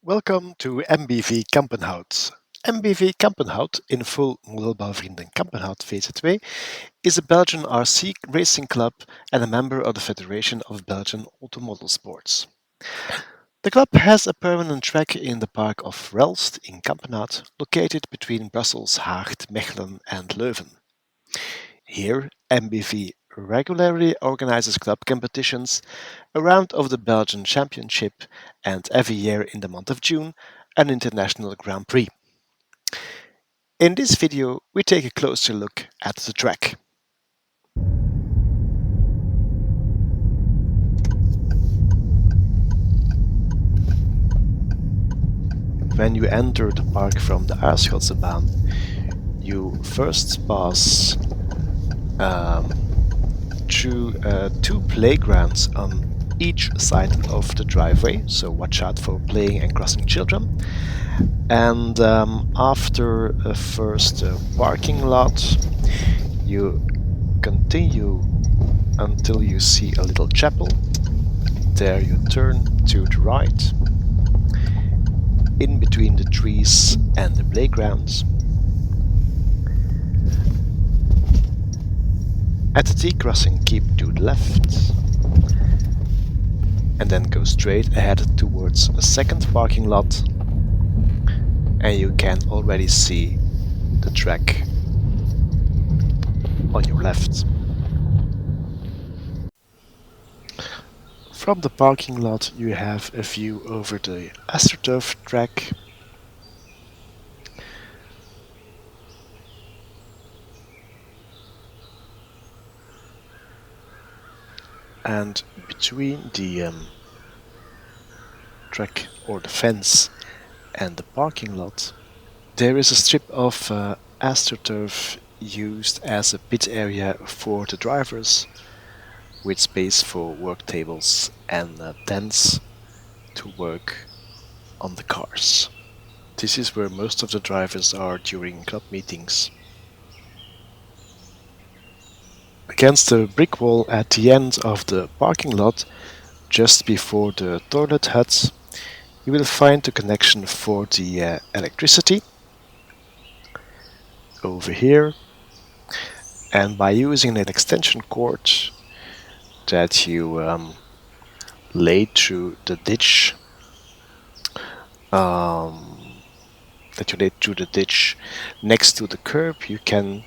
Welcome to MBV Kampenhout. MBV Kampenhout, in full Modelbouwvrienden Kampenhout VZW, is a Belgian RC racing club and a member of the Federation of Belgian Automodelsports. The club has a permanent track in the Park of Relst in Kampenhout, located between Brussels, Haacht, Mechelen and Leuven. Here, MBV regularly organizes club competitions, a round of the Belgian Championship, and every year in the month of June, an International Grand Prix. In this video, we take a closer look at the track. When you enter the park from the Aarschotsebaan, you first pass through two playgrounds on each side of the driveway, so watch out for playing and crossing children. And after a first parking lot, you continue until you see a little chapel. There you turn to the right, in between the trees and the playgrounds. At the T-crossing, keep to the left, and then go straight ahead towards a second parking lot, and you can already see the track on your left. From the parking lot you have a view over the AstroTurf track, and between the track or the fence and the parking lot there is a strip of AstroTurf used as a pit area for the drivers, with space for work tables and tents to work on the cars. This is where most of the drivers are during club meetings. Against the brick wall at the end of the parking lot, just before the toilet huts, you will find the connection for the electricity over here, and by using an extension cord that you lay through the ditch, next to the curb, you can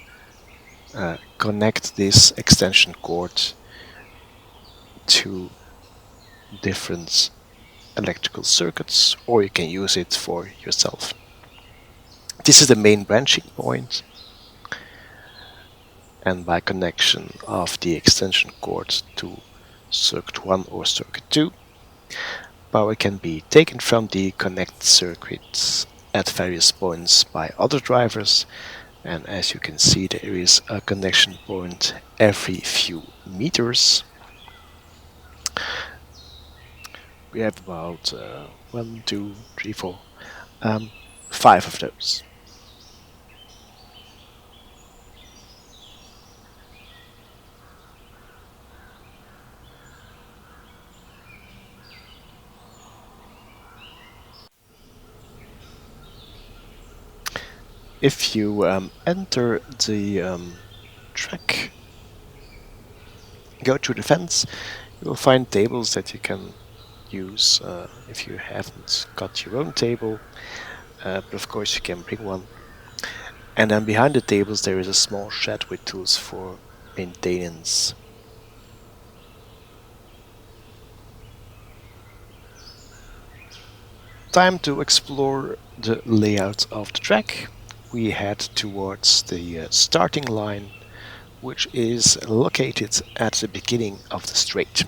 connect this extension cord to different electrical circuits, or you can use it for yourself. This is the main branching point, and by connection of the extension cord to circuit 1 or circuit 2, power can be taken from the connected circuits at various points by other drivers, and as you can see, there is a connection point every few meters. We have about 1, 2, 3, 4, 5 of those. If you enter the track, go through the fence, you will find tables that you can use if you haven't got your own table, but of course you can bring one. And then behind the tables there is a small shed with tools for maintenance. Time to explore the layout of the track. We head towards the starting line, which is located at the beginning of the straight.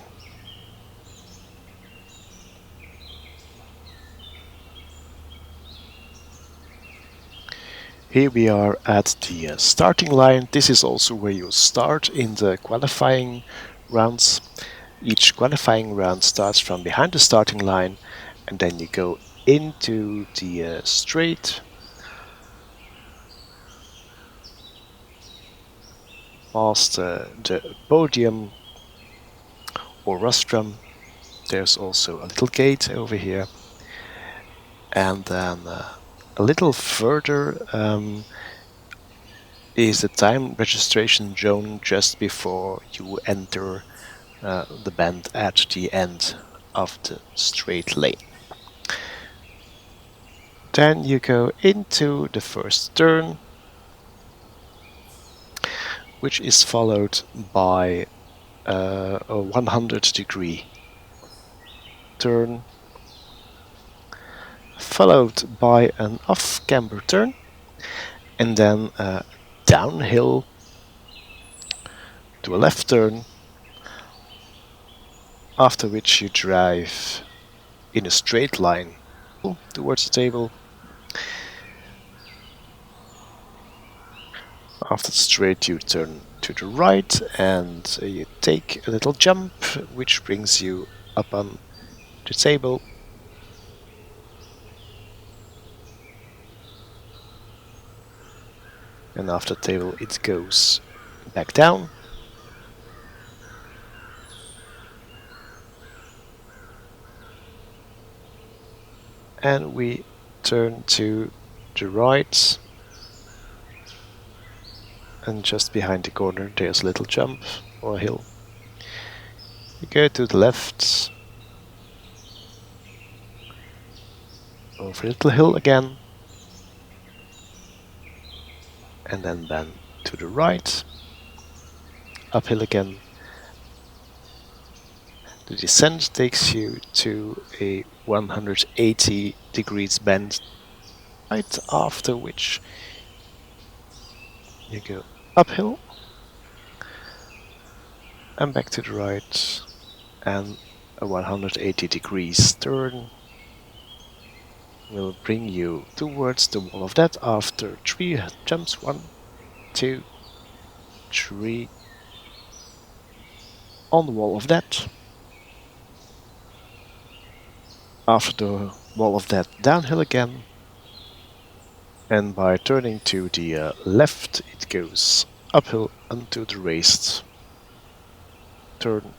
Here we are at the starting line. This is also where you start in the qualifying rounds. Each qualifying round starts from behind the starting line, and then you go into the straight, past the podium or rostrum. There's also a little gate over here, And then a little further is the time registration zone just before you enter the bend at the end of the straight lane. Then you go into the first turn, which is followed by a 100-degree turn, followed by an off-camber turn, and then downhill to a left turn, after which you drive in a straight line towards the table. After the straight, you turn to the right and you take a little jump, which brings you up on the table. And after the table, it goes back down. And we turn to the right. And just behind the corner, there's a little jump or a hill. You go to the left, over a little hill again, and then bend to the right, uphill again. The descent takes you to a 180 degrees bend, right after which you go uphill and back to the right, and a 180 degrees turn will bring you towards the wall of that after 3 jumps. 1, 2, 3 on the wall of that. After the wall of that, downhill again, and by turning to the left it goes uphill onto the raised turn,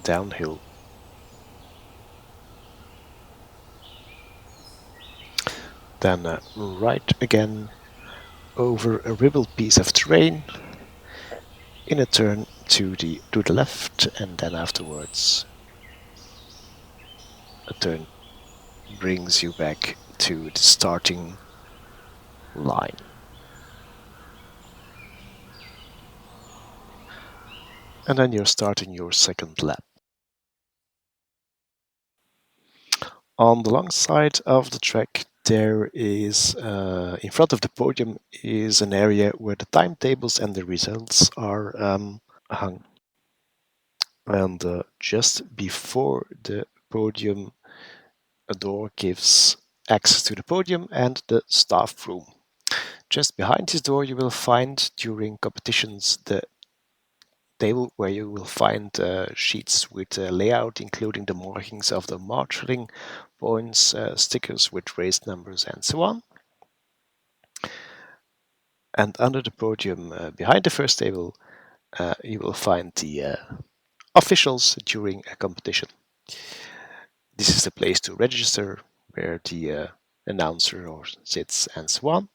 downhill. Then right again over a ribbled piece of terrain in a turn to the left, and then afterwards a turn brings you back to the starting line. And then you're starting your second lap. On the long side of the track, there is, in front of the podium, is an area where the timetables and the results are hung. And just before the podium, a door gives access to the podium and the staff room. Just behind this door, you will find during competitions the table where you will find sheets with layout, including the markings of the marshalling points, stickers with race numbers, and so on. And under the podium, behind the first table, you will find the officials during a competition. This is the place to register, where the announcer sits, and so on.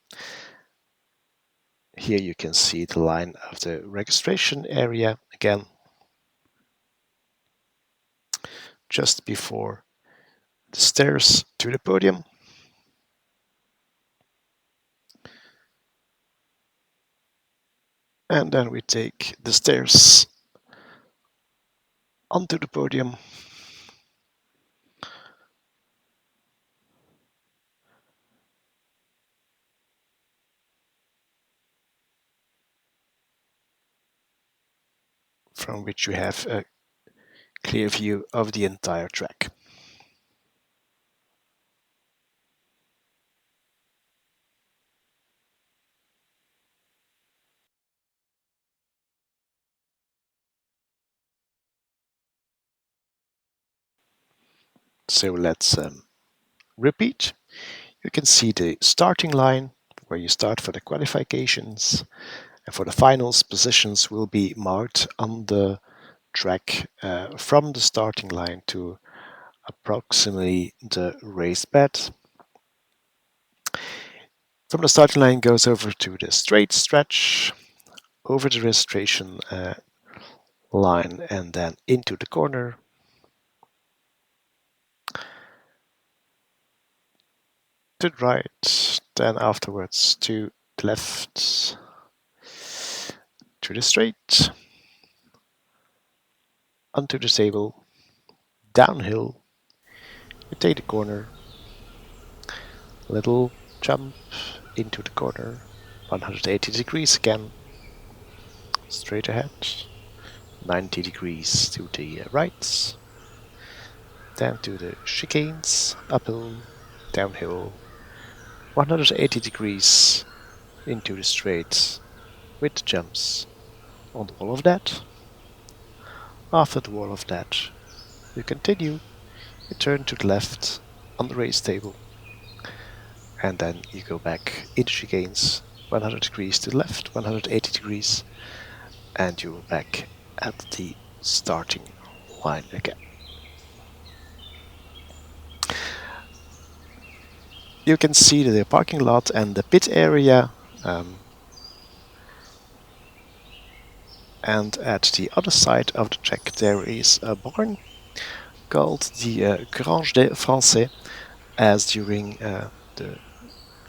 Here you can see the line of the registration area again, just before the stairs to the podium. And then we take the stairs onto the podium. From which you have a clear view of the entire track. So let's repeat. You can see the starting line where you start for the qualifications, and for the finals, positions will be marked on the track from the starting line to approximately the raised bed. From the starting line goes over to the straight stretch, over the registration line, and then into the corner. To the right, then afterwards to the left, to the straight, onto the table, downhill, you take the corner, little jump into the corner, 180 degrees again, straight ahead, 90 degrees to the right, then to the chicanes, uphill, downhill, 180 degrees into the straight with jumps on the wall of that. After the wall of that, you continue, you turn to the left on the race table, and then you go back into chicanes, 100 degrees to the left, 180 degrees, and you're back at the starting line again. You can see the parking lot and the pit area, and at the other side of the track there is a barn called the Grange des Français, as during the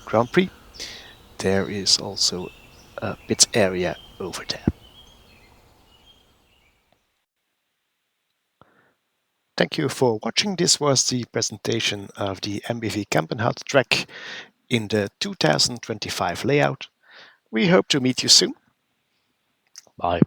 Grand Prix there is also a pit area over there. Thank you for watching. This was the presentation of the MBV Kampenhout track in the 2025 layout. We hope to meet you soon. Bye.